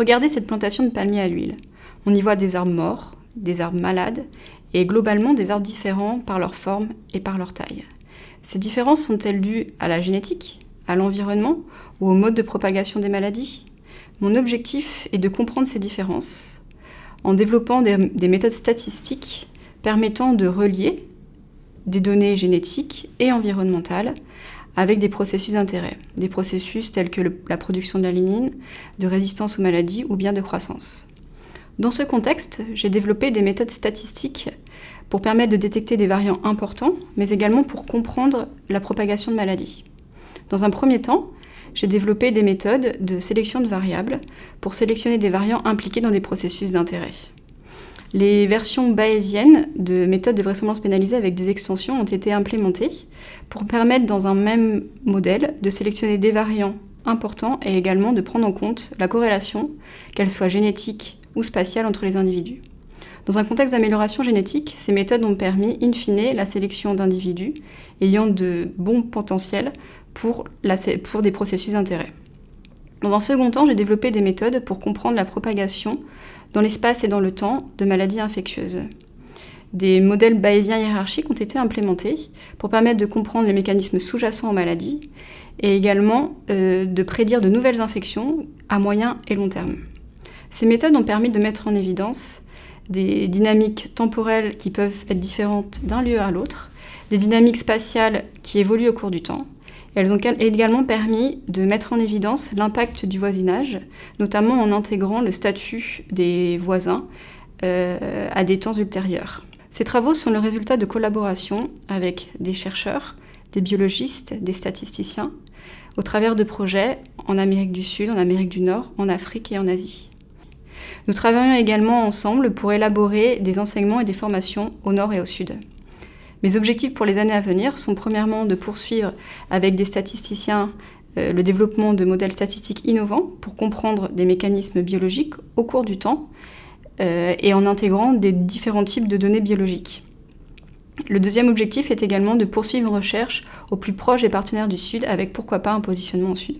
Regardez cette plantation de palmiers à l'huile. On y voit des arbres morts, des arbres malades, et globalement des arbres différents par leur forme et par leur taille. Ces différences sont-elles dues à la génétique, à l'environnement ou au mode de propagation des maladies ? Mon objectif est de comprendre ces différences en développant des méthodes statistiques permettant de relier des données génétiques et environnementales avec des processus d'intérêt, des processus tels que la production de la lignine, de résistance aux maladies ou bien de croissance. Dans ce contexte, j'ai développé des méthodes statistiques pour permettre de détecter des variants importants, mais également pour comprendre la propagation de maladies. Dans un premier temps, j'ai développé des méthodes de sélection de variables pour sélectionner des variants impliqués dans des processus d'intérêt. Les versions bayésiennes de méthodes de vraisemblance pénalisée avec des extensions ont été implémentées pour permettre dans un même modèle de sélectionner des variants importants et également de prendre en compte la corrélation, qu'elle soit génétique ou spatiale, entre les individus. Dans un contexte d'amélioration génétique, ces méthodes ont permis, in fine, la sélection d'individus ayant de bons potentiels pour des processus d'intérêt. Dans un second temps, j'ai développé des méthodes pour comprendre la propagation dans l'espace et dans le temps de maladies infectieuses. Des modèles bayésiens hiérarchiques ont été implémentés pour permettre de comprendre les mécanismes sous-jacents aux maladies et également de prédire de nouvelles infections à moyen et long terme. Ces méthodes ont permis de mettre en évidence des dynamiques temporelles qui peuvent être différentes d'un lieu à l'autre, des dynamiques spatiales qui évoluent au cours du temps. Elles ont également permis de mettre en évidence l'impact du voisinage, notamment en intégrant le statut des voisins à des temps ultérieurs. Ces travaux sont le résultat de collaborations avec des chercheurs, des biologistes, des statisticiens, au travers de projets en Amérique du Sud, en Amérique du Nord, en Afrique et en Asie. Nous travaillons également ensemble pour élaborer des enseignements et des formations au Nord et au Sud. Mes objectifs pour les années à venir sont premièrement de poursuivre avec des statisticiens le développement de modèles statistiques innovants pour comprendre des mécanismes biologiques au cours du temps et en intégrant des différents types de données biologiques. Le deuxième objectif est également de poursuivre une recherche au plus proche des partenaires du Sud avec pourquoi pas un positionnement au Sud.